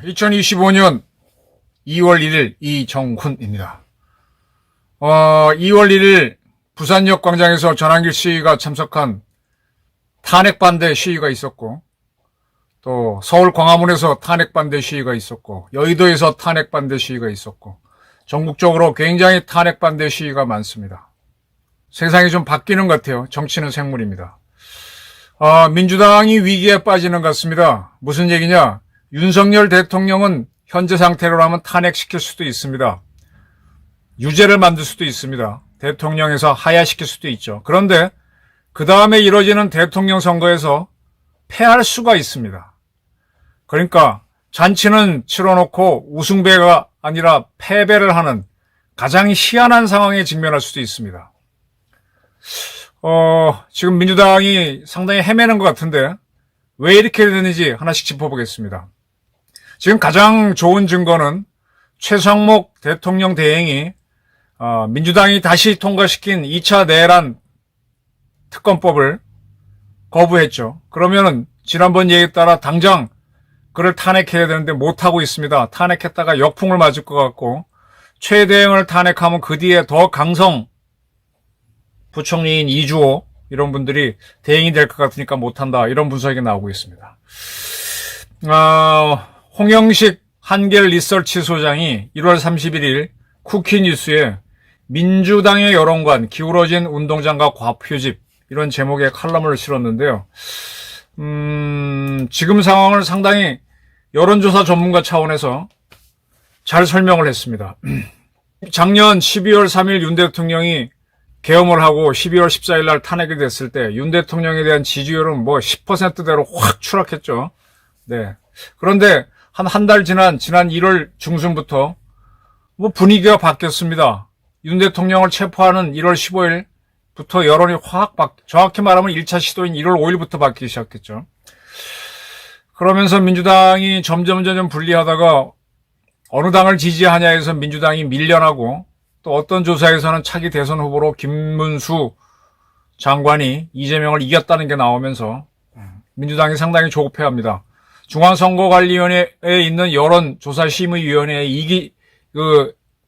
2025년 2월 1일 이정훈입니다. 2월 1일 부산역 광장에서 전환길 시위가 참석한 탄핵 반대 시위가 있었고, 또 서울 광화문에서 탄핵 반대 시위가 있었고, 여의도에서 탄핵 반대 시위가 있었고, 전국적으로 굉장히 탄핵 반대 시위가 많습니다. 세상이 좀 바뀌는 것 같아요. 정치는 생물입니다. 민주당이 위기에 빠지는 것 같습니다. 무슨 얘기냐? 윤석열 대통령은 현재 상태로라면 탄핵시킬 수도 있습니다. 유죄를 만들 수도 있습니다. 대통령에서 하야시킬 수도 있죠. 그런데 그 다음에 이뤄지는 대통령 선거에서 패할 수가 있습니다. 그러니까 잔치는 치러놓고 우승배가 아니라 패배를 하는 가장 희한한 상황에 직면할 수도 있습니다. 지금 민주당이 상당히 헤매는 것 같은데 왜 이렇게 되는지 하나씩 짚어보겠습니다. 지금 가장 좋은 증거는 최상목 대통령 대행이 민주당이 다시 통과시킨 2차 내란 특검법을 거부했죠. 그러면은 지난번 얘기에 따라 당장 그를 탄핵해야 되는데 못하고 있습니다. 탄핵했다가 역풍을 맞을 것 같고, 최 대행을 탄핵하면 그 뒤에 더 강성 부총리인 이주호 이런 분들이 대행이 될 것 같으니까 못한다, 이런 분석이 나오고 있습니다. 홍영식 한겔 리서치 소장이 1월 31일 쿠키뉴스에 민주당의 여론관 기울어진 운동장과 과표집, 이런 제목의 칼럼을 실었는데요. 지금 상황을 상당히 여론조사 전문가 차원에서 잘 설명을 했습니다. 작년 12월 3일 윤 대통령이 계엄을 하고 12월 14일 날 탄핵이 됐을 때 윤 대통령에 대한 지지율은 10%대로 확 추락했죠. 네. 그런데 한 달 지난 1월 중순부터 분위기가 바뀌었습니다. 윤 대통령을 체포하는 1월 15일부터 여론이 정확히 말하면 1차 시도인 1월 5일부터 바뀌기 시작했죠. 그러면서 민주당이 점점 분리하다가 어느 당을 지지하냐에서 민주당이 밀려나고, 또 어떤 조사에서는 차기 대선 후보로 김문수 장관이 이재명을 이겼다는 게 나오면서 민주당이 상당히 조급해합니다. 중앙선거관리위원회에 있는 여론조사심의위원회에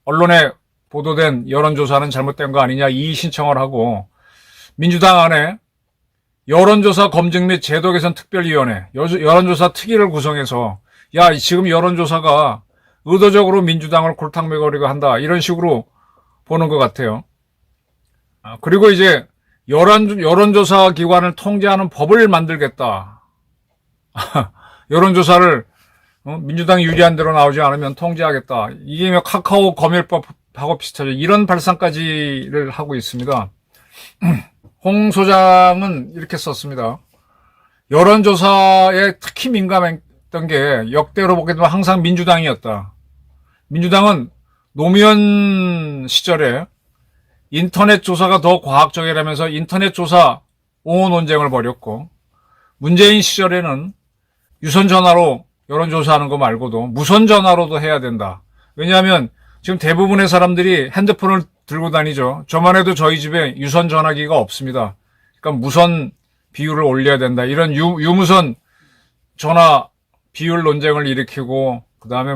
언론에 보도된 여론조사는 잘못된 거 아니냐, 이의 신청을 하고, 민주당 안에 여론조사 검증 및 제도 개선 특별위원회, 여론조사 특위를 구성해서, 지금 여론조사가 의도적으로 민주당을 골탕 먹으려고 한다, 이런 식으로 보는 것 같아요. 그리고 이제 여론조사 기관을 통제하는 법을 만들겠다. 여론조사를 민주당이 유리한 대로 나오지 않으면 통제하겠다. 이게 카카오 검열법하고 비슷하죠. 이런 발상까지를 하고 있습니다. 홍 소장은 이렇게 썼습니다. 여론조사에 특히 민감했던 게 역대로 보게 되면 항상 민주당이었다. 민주당은 노무현 시절에 인터넷 조사가 더 과학적이라면서 인터넷 조사 옹호 논쟁을 벌였고, 문재인 시절에는 유선 전화로 여론조사하는 거 말고도 무선 전화로도 해야 된다. 왜냐하면 지금 대부분의 사람들이 핸드폰을 들고 다니죠. 저만 해도 저희 집에 유선 전화기가 없습니다. 그러니까 무선 비율을 올려야 된다. 이런 유무선 전화 비율 논쟁을 일으키고, 그 다음에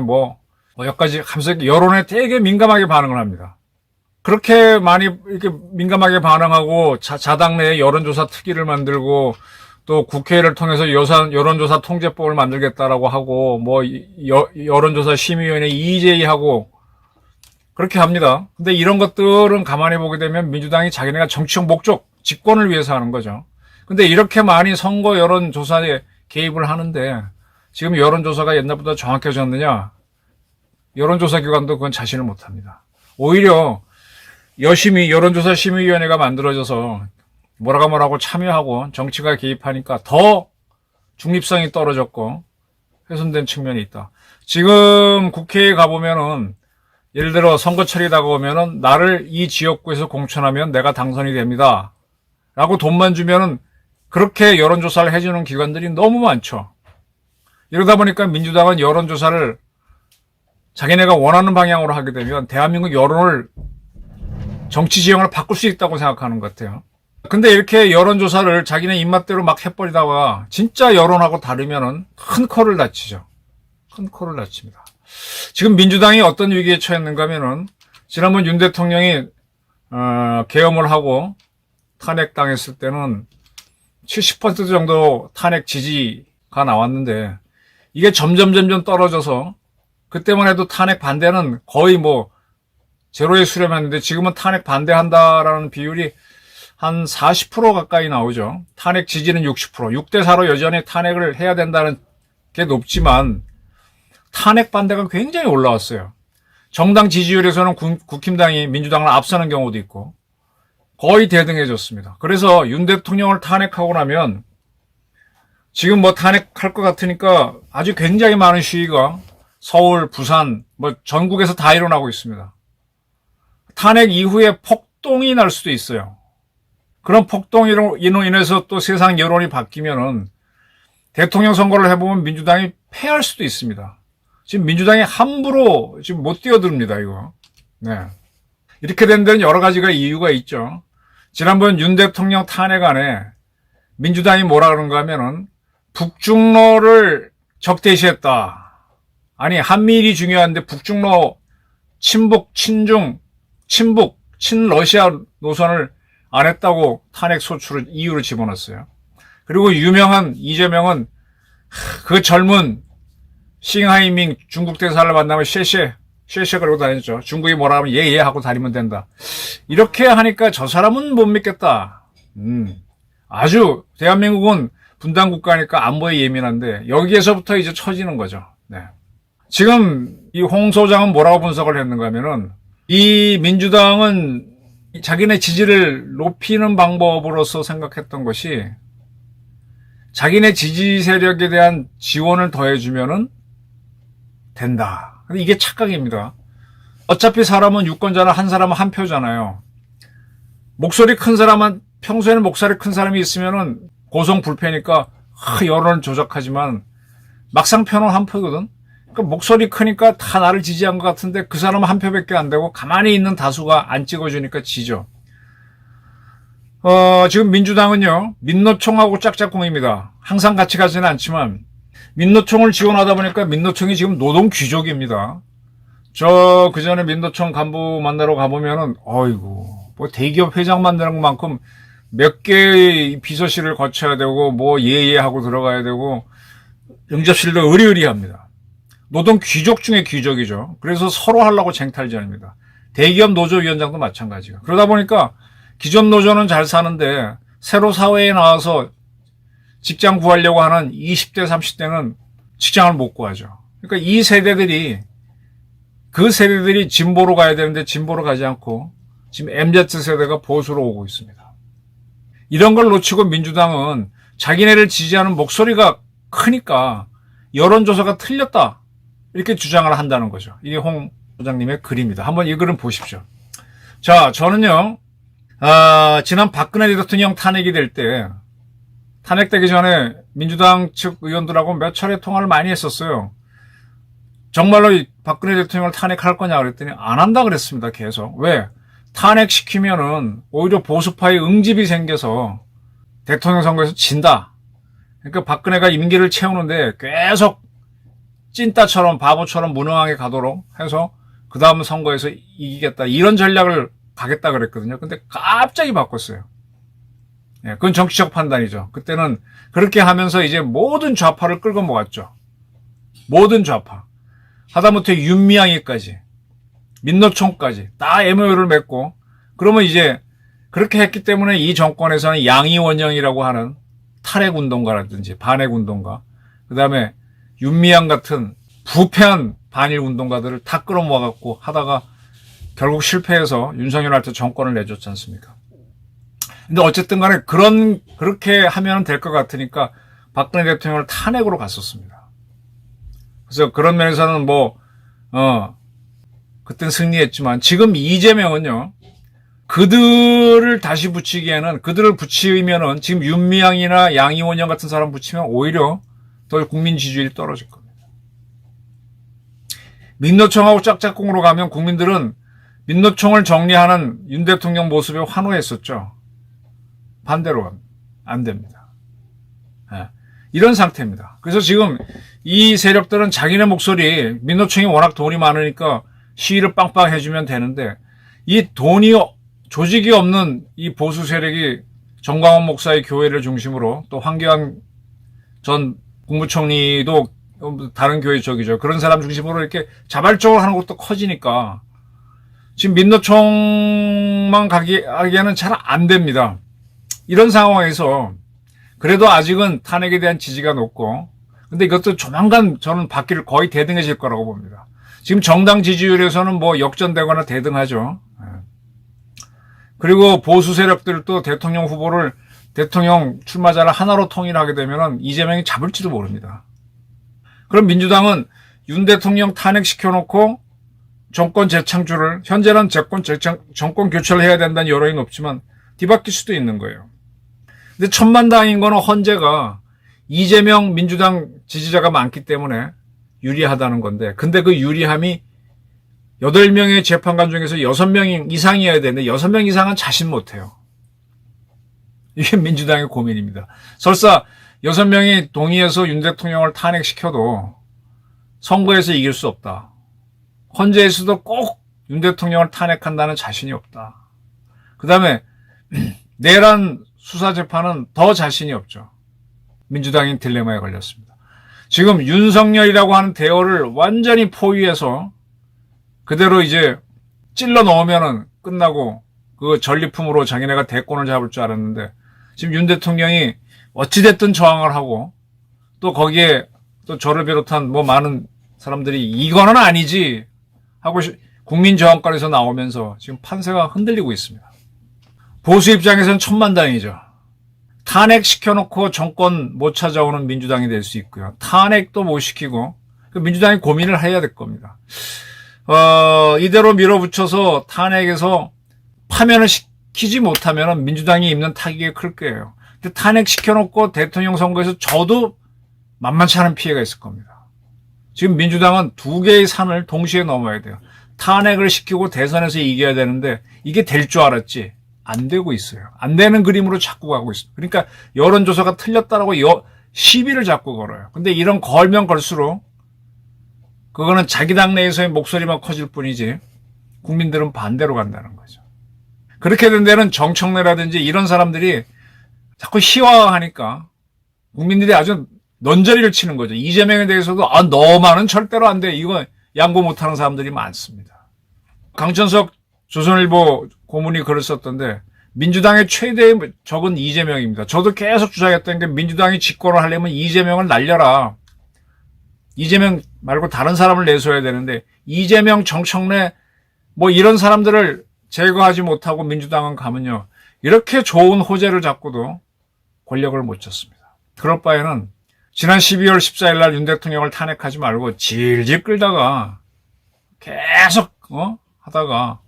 여기까지 하면서 여론에 되게 민감하게 반응을 합니다. 그렇게 많이 이렇게 민감하게 반응하고 자당 내에 여론조사 특위를 만들고, 또 국회를 통해서 여론조사 통제법을 만들겠다라고 하고, 여론조사 심의위원회 EJ하고 그렇게 합니다. 근데 이런 것들은 가만히 보게 되면 민주당이 자기네가 정치적 목적, 집권을 위해서 하는 거죠. 근데 이렇게 많이 선거 여론조사에 개입을 하는데 지금 여론조사가 옛날보다 정확해졌느냐? 여론조사 기관도 그건 자신을 못합니다. 오히려 여론조사 심의위원회가 만들어져서 뭐라고 참여하고 정치가 개입하니까 더 중립성이 떨어졌고 훼손된 측면이 있다. 지금 국회에 가보면은 예를 들어 선거철이 다가오면은 나를 이 지역구에서 공천하면 내가 당선이 됩니다. 라고 돈만 주면은 그렇게 여론조사를 해주는 기관들이 너무 많죠. 이러다 보니까 민주당은 여론조사를 자기네가 원하는 방향으로 하게 되면 대한민국 여론을, 정치 지형을 바꿀 수 있다고 생각하는 것 같아요. 근데 이렇게 여론조사를 자기네 입맛대로 막 해버리다가 진짜 여론하고 다르면은 큰 코를 다치죠. 큰 코를 다칩니다. 지금 민주당이 어떤 위기에 처했는가 하면은 지난번 윤 대통령이 계엄을 하고 탄핵당했을 때는 70% 정도 탄핵 지지가 나왔는데 이게 점점 떨어져서 그때만 해도 탄핵 반대는 거의 뭐 제로에 수렴했는데 지금은 탄핵 반대한다라는 비율이 한 40% 가까이 나오죠. 탄핵 지지는 60%, 6대4로 여전히 탄핵을 해야 된다는 게 높지만 탄핵 반대가 굉장히 올라왔어요. 정당 지지율에서는 국힘당이 민주당을 앞서는 경우도 있고 거의 대등해졌습니다. 그래서 윤 대통령을 탄핵하고 나면 지금 뭐 탄핵할 것 같으니까 아주 굉장히 많은 시위가 서울, 부산, 뭐 전국에서 다 일어나고 있습니다. 탄핵 이후에 폭동이 날 수도 있어요. 그런 폭동으로 인해서 또 세상 여론이 바뀌면은 대통령 선거를 해보면 민주당이 패할 수도 있습니다. 지금 민주당이 함부로 지금 못 뛰어듭니다, 이거. 네. 이렇게 된 데는 여러 가지가 이유가 있죠. 지난번 윤 대통령 탄핵안에 민주당이 뭐라 그런가 하면은 북중로를 적대시했다. 아니, 한미일이 중요한데 북중로 친북, 친중, 친북, 친러시아 노선을 안 했다고 탄핵 소추를 이유를 집어넣었어요. 그리고 유명한 이재명은 그 젊은 싱하이밍 중국 대사를 만나면 쉐쉐 그러고 다녔죠. 중국이 뭐라 하면 예 하고 다니면 된다. 이렇게 하니까 저 사람은 못 믿겠다. 아주 대한민국은 분단 국가니까 안보에 예민한데 여기에서부터 이제 처지는 거죠. 네. 지금 이 홍 소장은 뭐라고 분석을 했는가 하면은 이 민주당은 자기네 지지를 높이는 방법으로서 생각했던 것이 자기네 지지 세력에 대한 지원을 더해주면은 된다. 근데 이게 착각입니다. 어차피 사람은 유권자는 한 사람은 한 표잖아요. 목소리 큰 사람은 평소에는 목소리 큰 사람이 있으면은 고성불패니까 여론을 조작하지만 막상 표는 한 표거든. 그러니까 목소리 크니까 다 나를 지지한 것 같은데 그 사람은 한 표밖에 안 되고 가만히 있는 다수가 안 찍어주니까 지죠. 지금 민주당은요, 민노총하고 짝짝꿍입니다. 항상 같이 가지는 않지만, 민노총을 지원하다 보니까 민노총이 지금 노동 귀족입니다. 그 전에 민노총 간부 만나러 가보면은, 어이구, 뭐 대기업 회장 만나는 것만큼 몇 개의 비서실을 거쳐야 되고, 뭐 예하고 들어가야 되고, 응접실도 의리의리합니다. 노동 귀족 중에 귀족이죠. 그래서 서로 하려고 쟁탈전입니다. 대기업 노조위원장도 마찬가지고. 그러다 보니까 기존 노조는 잘 사는데 새로 사회에 나와서 직장 구하려고 하는 20대, 30대는 직장을 못 구하죠. 그러니까 이 세대들이 그 세대들이 진보로 가야 되는데 진보로 가지 않고 지금 MZ세대가 보수로 오고 있습니다. 이런 걸 놓치고 민주당은 자기네를 지지하는 목소리가 크니까 여론조사가 틀렸다. 이렇게 주장을 한다는 거죠. 이게 홍 소장님의 글입니다. 한번 이 글은 보십시오. 자, 저는요, 지난 박근혜 대통령 탄핵이 될 때, 탄핵되기 전에 민주당 측 의원들하고 몇 차례 통화를 많이 했었어요. 정말로 박근혜 대통령을 탄핵할 거냐 그랬더니 안 한다 그랬습니다. 계속. 왜? 탄핵시키면은 오히려 보수파의 응집이 생겨서 대통령 선거에서 진다. 그러니까 박근혜가 임기를 채우는데 계속 찐따처럼 바보처럼 무능하게 가도록 해서 그 다음 선거에서 이기겠다. 이런 전략을 가겠다 그랬거든요. 근데 갑자기 바꿨어요. 예, 그건 정치적 판단이죠. 그때는 그렇게 하면서 이제 모든 좌파를 끌고 모았죠. 모든 좌파. 하다못해 윤미향이까지, 민노총까지 다 MOU를 맺고, 그러면 이제 그렇게 했기 때문에 이 정권에서는 양이원영이라고 하는 탈핵운동가라든지 반핵운동가, 그 다음에 윤미향 같은 부패한 반일운동가들을 다 끌어모아갖고 하다가 결국 실패해서 윤석열한테 정권을 내줬지 않습니까? 근데 어쨌든 간에 그렇게 하면 될 것 같으니까 박근혜 대통령을 탄핵으로 갔었습니다. 그래서 그런 면에서는 그땐 승리했지만 지금 이재명은요, 그들을 다시 붙이기에는, 그들을 붙이면은 지금 윤미향이나 양이원영 같은 사람 붙이면 오히려 더 국민 지지율이 떨어질 겁니다. 민노총하고 짝짝꿍으로 가면 국민들은 민노총을 정리하는 윤 대통령 모습에 환호했었죠. 반대로 안 됩니다. 예. 이런 상태입니다. 그래서 지금 이 세력들은 자기네 목소리, 민노총이 워낙 돈이 많으니까 시위를 빵빵 해주면 되는데, 이 돈이, 조직이 없는 이 보수 세력이 정광훈 목사의 교회를 중심으로, 또 황교안 전 국무총리도 다른 교회 쪽이죠. 그런 사람 중심으로 이렇게 자발적으로 하는 것도 커지니까 지금 민노총만 하기에는 잘 안 됩니다. 이런 상황에서 그래도 아직은 탄핵에 대한 지지가 높고, 근데 이것도 조만간 저는 바뀔, 거의 대등해질 거라고 봅니다. 지금 정당 지지율에서는 뭐 역전되거나 대등하죠. 그리고 보수 세력들도 대통령 후보를, 대통령 출마자를 하나로 통일하게 되면은 이재명이 잡을지도 모릅니다. 그럼 민주당은 윤 대통령 탄핵시켜놓고 정권 재창출을, 현재는 정권 교체를 해야 된다는 여론이 높지만 뒤바뀔 수도 있는 거예요. 근데 천만다행인 거는 헌재가 이재명 민주당 지지자가 많기 때문에 유리하다는 건데, 근데 그 유리함이 8명의 재판관 중에서 6명 이상이어야 되는데 6명 이상은 자신 못해요. 이게 민주당의 고민입니다. 설사 6명이 동의해서 윤 대통령을 탄핵시켜도 선거에서 이길 수 없다. 헌재에서도 꼭 윤 대통령을 탄핵한다는 자신이 없다. 그 다음에 내란 수사재판은 더 자신이 없죠. 민주당인 딜레마에 걸렸습니다. 지금 윤석열이라고 하는 대어를 완전히 포위해서 그대로 이제 찔러 넣으면은 끝나고 그 전리품으로 자기네가 대권을 잡을 줄 알았는데, 지금 윤 대통령이 어찌됐든 저항을 하고, 또 거기에 또 저를 비롯한 뭐 많은 사람들이 이거는 아니지 하고 국민 저항권에서 나오면서 지금 판세가 흔들리고 있습니다. 보수 입장에서는 천만다행이죠. 탄핵시켜놓고 정권 못 찾아오는 민주당이 될 수 있고요. 탄핵도 못 시키고, 민주당이 고민을 해야 될 겁니다. 이대로 밀어붙여서 탄핵에서 파면을 시키지 못하면 민주당이 입는 타격이 클 거예요. 근데 탄핵시켜놓고 대통령 선거에서 저도 만만치 않은 피해가 있을 겁니다. 지금 민주당은 2개의 산을 동시에 넘어야 돼요. 탄핵을 시키고 대선에서 이겨야 되는데 이게 될 줄 알았지 안 되고 있어요. 안 되는 그림으로 자꾸 가고 있어요. 그러니까 여론조사가 틀렸다라고 시비를 자꾸 걸어요. 근데 이런 걸면 걸수록 그거는 자기 당내에서의 목소리만 커질 뿐이지 국민들은 반대로 간다는 거죠. 그렇게 된 데는 정청래라든지 이런 사람들이 자꾸 희화화하니까 국민들이 아주 넌저리를 치는 거죠. 이재명에 대해서도 너만은 절대로 안 돼. 이거 양보 못하는 사람들이 많습니다. 강천석 조선일보 고문이 글을 썼던데, 민주당의 최대의 적은 이재명입니다. 저도 계속 주장했던 게, 민주당이 집권을 하려면 이재명을 날려라. 이재명 말고 다른 사람을 내세워야 되는데, 이재명, 정청래 뭐 이런 사람들을 제거하지 못하고 민주당은 가면요, 이렇게 좋은 호재를 잡고도 권력을 못 쳤습니다. 그럴 바에는 지난 12월 14일 날 윤 대통령을 탄핵하지 말고 질질 끌다가 계속 하다가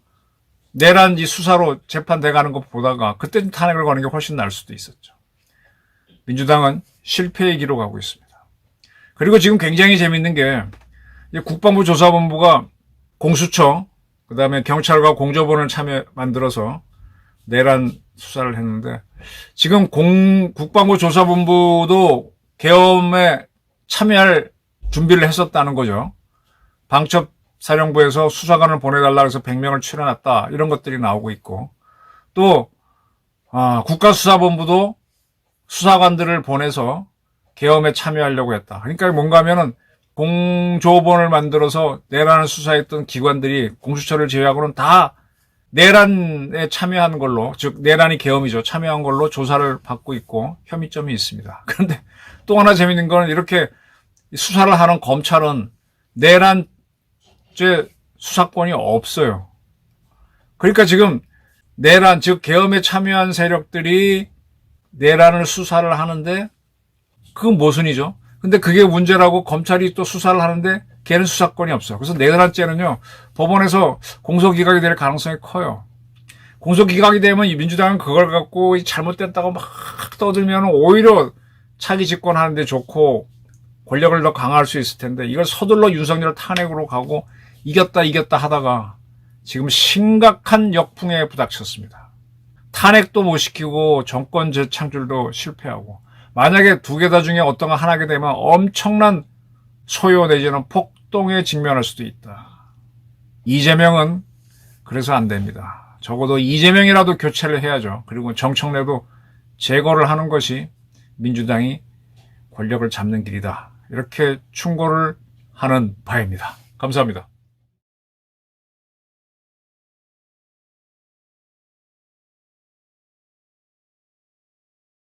내란 이 수사로 재판돼가는 거 보다가 그때 탄핵을 거는 게 훨씬 나을 수도 있었죠. 민주당은 실패의 기로 가고 있습니다. 그리고 지금 굉장히 재밌는 게, 국방부 조사본부가 공수처, 그 다음에 경찰과 공조본을 만들어서 내란 수사를 했는데, 지금 국방부 조사본부도 계엄에 참여할 준비를 했었다는 거죠. 방첩사령부에서 수사관을 보내달라 해서 100명을 추려놨다, 이런 것들이 나오고 있고, 또 국가수사본부도 수사관들을 보내서 계엄에 참여하려고 했다. 그러니까 뭔가 하면은 공조본을 만들어서 내란을 수사했던 기관들이 공수처를 제외하고는 다 내란에 참여한 걸로, 즉 내란이 계엄이죠. 참여한 걸로 조사를 받고 있고 혐의점이 있습니다. 그런데 또 하나 재밌는 건, 이렇게 수사를 하는 검찰은 내란죄 수사권이 없어요. 그러니까 지금 내란, 즉 계엄에 참여한 세력들이 내란을 수사를 하는데 그건 모순이죠. 근데 그게 문제라고 검찰이 또 수사를 하는데 걔는 수사권이 없어. 그래서 내란죄는요, 법원에서 공소기각이 될 가능성이 커요. 공소기각이 되면 이 민주당은 그걸 갖고 잘못됐다고 막 떠들면 오히려 차기 집권하는데 좋고 권력을 더 강화할 수 있을 텐데, 이걸 서둘러 윤석열 탄핵으로 가고 이겼다 하다가 지금 심각한 역풍에 부닥쳤습니다. 탄핵도 못 시키고 정권 재창출도 실패하고, 만약에 두 개 다 중에 어떤 거 하나게 되면 엄청난 소요 내지는 폭동에 직면할 수도 있다. 이재명은 그래서 안 됩니다. 적어도 이재명이라도 교체를 해야죠. 그리고 정청래도 제거를 하는 것이 민주당이 권력을 잡는 길이다. 이렇게 충고를 하는 바입니다. 감사합니다.